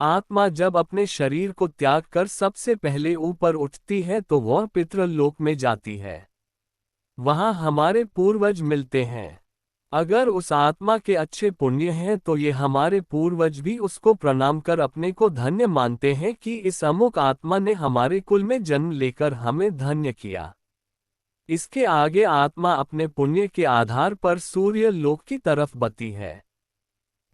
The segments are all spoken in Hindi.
आत्मा जब अपने शरीर को त्याग कर सबसे पहले ऊपर उठती है तो वह पितृलोक में जाती है। वहां हमारे पूर्वज मिलते हैं। अगर उस आत्मा के अच्छे पुण्य हैं तो ये हमारे पूर्वज भी उसको प्रणाम कर अपने को धन्य मानते हैं कि इस अमुक आत्मा ने हमारे कुल में जन्म लेकर हमें धन्य किया। इसके आगे आत्मा अपने पुण्य के आधार पर सूर्य लोक की तरफ बढ़ती है।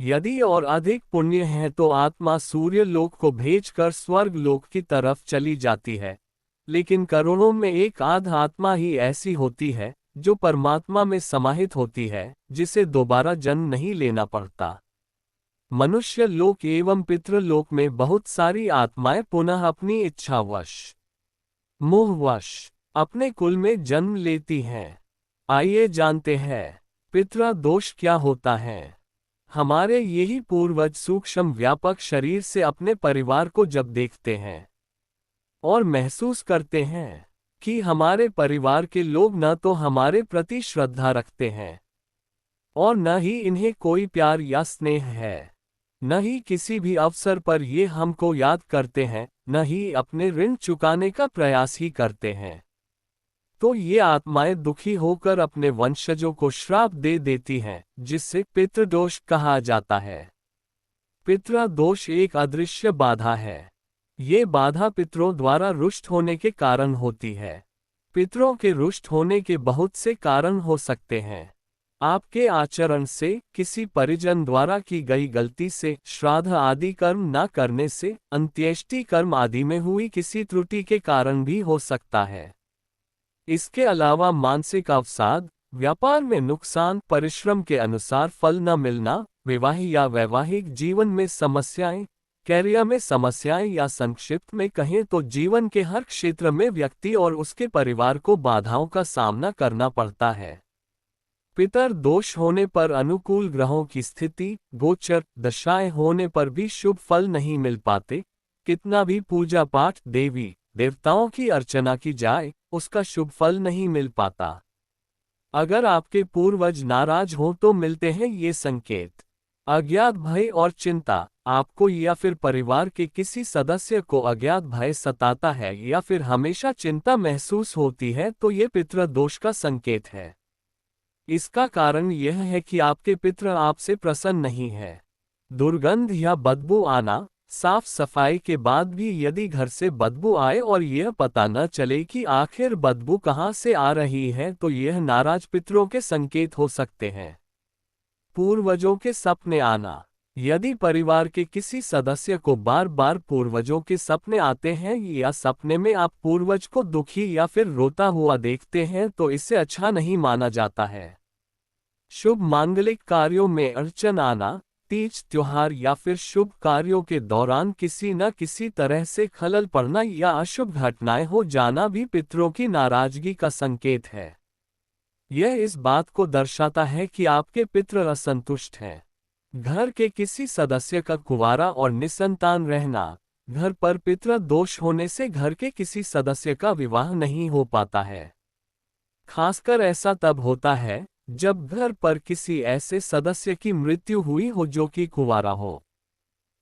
यदि और अधिक पुण्य है तो आत्मा सूर्य लोक को भेजकर स्वर्ग लोक की तरफ चली जाती है। लेकिन करोड़ों में एक आध आत्मा ही ऐसी होती है जो परमात्मा में समाहित होती है, जिसे दोबारा जन्म नहीं लेना पड़ता। मनुष्य लोक एवं पितृलोक में बहुत सारी आत्माएं पुनः अपनी इच्छावश, मोहवश अपने कुल में जन्म लेती हैं। आइए जानते हैं पितृ दोष क्या होता है। हमारे यही पूर्वज सूक्ष्म व्यापक शरीर से अपने परिवार को जब देखते हैं और महसूस करते हैं कि हमारे परिवार के लोग न तो हमारे प्रति श्रद्धा रखते हैं और न ही इन्हें कोई प्यार या स्नेह है, न ही किसी भी अवसर पर ये हमको याद करते हैं, न ही अपने ऋण चुकाने का प्रयास ही करते हैं, तो ये आत्माएं दुखी होकर अपने वंशजों को श्राप दे देती हैं, जिससे पितृदोष कहा जाता है। पितृदोष एक अदृश्य बाधा है। ये बाधा पितरों द्वारा रुष्ट होने के कारण होती है। पितरों के रुष्ट होने के बहुत से कारण हो सकते हैं। आपके आचरण से, किसी परिजन द्वारा की गई गलती से, श्राद्ध आदि कर्म न करने से, अंत्येष्टि कर्म आदि में हुई किसी त्रुटि के कारण भी हो सकता है। इसके अलावा मानसिक अवसाद, व्यापार में नुकसान, परिश्रम के अनुसार फल न मिलना, विवाह या वैवाहिक जीवन में समस्याएं, कैरियर में समस्याएं या संक्षिप्त में कहें तो जीवन के हर क्षेत्र में व्यक्ति और उसके परिवार को बाधाओं का सामना करना पड़ता है। पितर दोष होने पर अनुकूल ग्रहों की स्थिति, गोचर दशाएं होने पर भी शुभ फल नहीं मिल पाते। कितना भी पूजा पाठ, देवी देवताओं की अर्चना की जाए, उसका शुभ फल नहीं मिल पाता। अगर आपके पूर्वज नाराज हों तो मिलते हैं ये संकेत। अज्ञात भय और चिंता, आपको या फिर परिवार के किसी सदस्य को अज्ञात भय सताता है या फिर हमेशा चिंता महसूस होती है तो ये पितृ दोष का संकेत है। इसका कारण यह है कि आपके पितृ आपसे प्रसन्न नहीं है। दुर्गंध या बदबू आना, साफ सफाई के बाद भी यदि घर से बदबू आए और यह पता न चले कि आखिर बदबू कहाँ से आ रही है तो यह नाराज पितरों के संकेत हो सकते हैं। पूर्वजों के सपने आना, यदि परिवार के किसी सदस्य को बार बार पूर्वजों के सपने आते हैं या सपने में आप पूर्वज को दुखी या फिर रोता हुआ देखते हैं तो इसे अच्छा नहीं माना जाता है। शुभ मांगलिक कार्यों में अड़चन आना, तीज त्योहार या फिर शुभ कार्यों के दौरान किसी न किसी तरह से खलल पड़ना या अशुभ घटनाएं हो जाना भी पितरों की नाराजगी का संकेत है। यह इस बात को दर्शाता है कि आपके पितृ असंतुष्ट हैं। घर के किसी सदस्य का कुंवारा और निसंतान रहना, घर पर पितृ दोष होने से घर के किसी सदस्य का विवाह नहीं हो पाता है। खासकर ऐसा तब होता है जब घर पर किसी ऐसे सदस्य की मृत्यु हुई हो जो कि कुंवारा हो।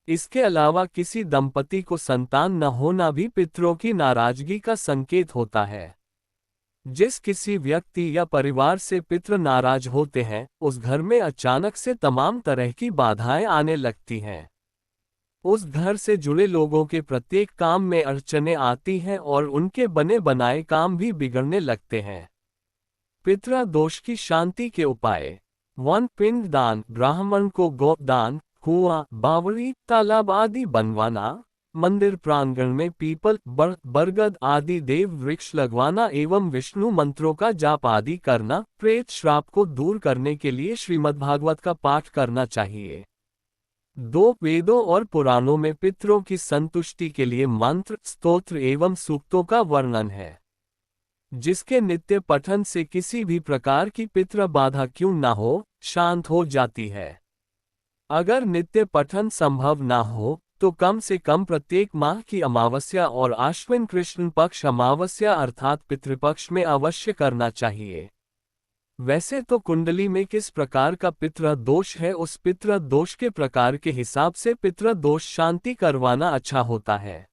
इसके अलावा किसी दंपति को संतान न होना भी पितरों की नाराजगी का संकेत होता है। जिस किसी व्यक्ति या परिवार से पितृ नाराज होते हैं, उस घर में अचानक से तमाम तरह की बाधाएं आने लगती हैं। उस घर से जुड़े लोगों के प्रत्येक काम में अड़चनें आती हैं और उनके बने बनाए काम भी बिगड़ने लगते हैं। पितृ दोष की शांति के उपाय: 1. पिंड दान, ब्राह्मण को गोदान, कुआं, बावड़ी, तालाब आदि बनवाना, मंदिर प्रांगण में पीपल, बरगद आदि देव वृक्ष लगवाना एवं विष्णु मंत्रों का जाप आदि करना। प्रेत श्राप को दूर करने के लिए श्रीमद्भागवत का पाठ करना चाहिए। 2. वेदों और पुराणों में पितरों की संतुष्टि के लिए मंत्र, स्तोत्र एवं सूक्तों का वर्णन है, जिसके नित्य पठन से किसी भी प्रकार की पितृ बाधा क्यों न हो, शांत हो जाती है। अगर नित्य पठन संभव न हो तो कम से कम प्रत्येक माह की अमावस्या और आश्विन कृष्ण पक्ष अमावस्या अर्थात पितृपक्ष में अवश्य करना चाहिए। वैसे तो कुंडली में किस प्रकार का पितृ दोष है, उस पितृ दोष के प्रकार के हिसाब से पितृ दोष शांति करवाना अच्छा होता है।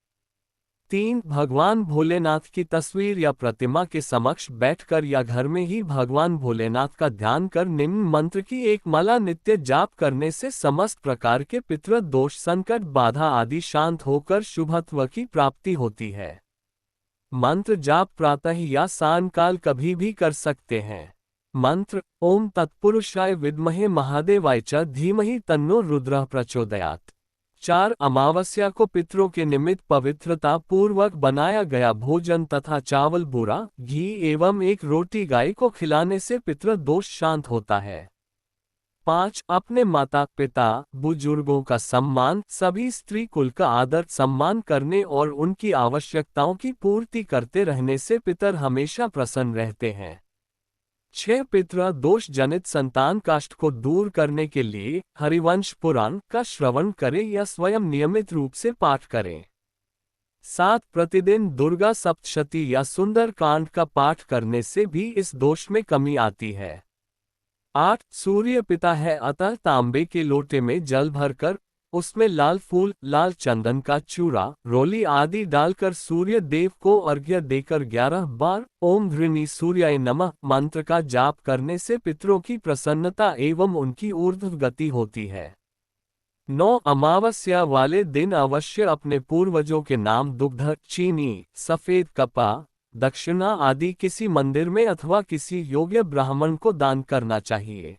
3. भगवान भोलेनाथ की तस्वीर या प्रतिमा के समक्ष बैठकर या घर में ही भगवान भोलेनाथ का ध्यान कर निम्न मंत्र की एक माला नित्य जाप करने से समस्त प्रकार के पितृ दोष, संकट, बाधा आदि शांत होकर शुभत्व की प्राप्ति होती है। मंत्र जाप प्रातः या सायंकाल कभी भी कर सकते हैं। मंत्र: ओम तत्पुरुषाय विद्महे महादेवाय च धीमहि तन्नो रुद्रः प्रचोदयात्। 4. अमावस्या को पितरों के निमित्त पवित्रता पूर्वक बनाया गया भोजन तथा चावल, बूरा, घी एवं एक रोटी गाय को खिलाने से पितृ दोष शांत होता है। 5. अपने माता पिता बुजुर्गों का सम्मान, सभी स्त्री कुल का आदर सम्मान करने और उनकी आवश्यकताओं की पूर्ति करते रहने से पितर हमेशा प्रसन्न रहते हैं। 6. पितृ दोष जनित संतान काष्ठ को दूर करने के लिए हरिवंश पुराण का श्रवण करें या स्वयं नियमित रूप से पाठ करें। 7. प्रतिदिन दुर्गा सप्तशती या सुंदर कांड का पाठ करने से भी इस दोष में कमी आती है। 8. सूर्य पिता है, अतः तांबे के लोटे में जल भरकर उसमें लाल फूल, लाल चंदन का चूरा, रोली आदि डालकर सूर्य देव को अर्घ्य देकर 11 बार ओम धृणी सूर्याय नमः मंत्र का जाप करने से पितरों की प्रसन्नता एवं उनकी ऊर्ध्व गति होती है। 9. अमावस्या वाले दिन अवश्य अपने पूर्वजों के नाम दुग्ध, चीनी, सफेद कपा, दक्षिणा आदि किसी मंदिर में अथवा किसी योग्य ब्राह्मण को दान करना चाहिए।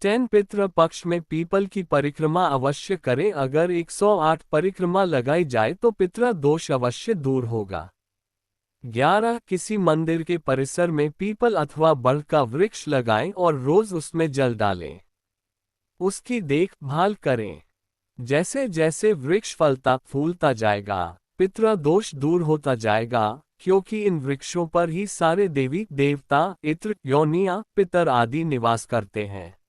10. पितृ पक्ष में पीपल की परिक्रमा अवश्य करें। अगर 108 परिक्रमा लगाई जाए तो पितृ दोष अवश्य दूर होगा। 11. किसी मंदिर के परिसर में पीपल अथवा बड़ का वृक्ष लगाएं और रोज उसमें जल डालें। उसकी देखभाल करें। जैसे जैसे वृक्ष फलता फूलता जाएगा, पितृ दोष दूर होता जाएगा, क्योंकि इन वृक्षों पर ही सारे देवी देवता, इत्र, योनियां, पितर आदि निवास करते हैं।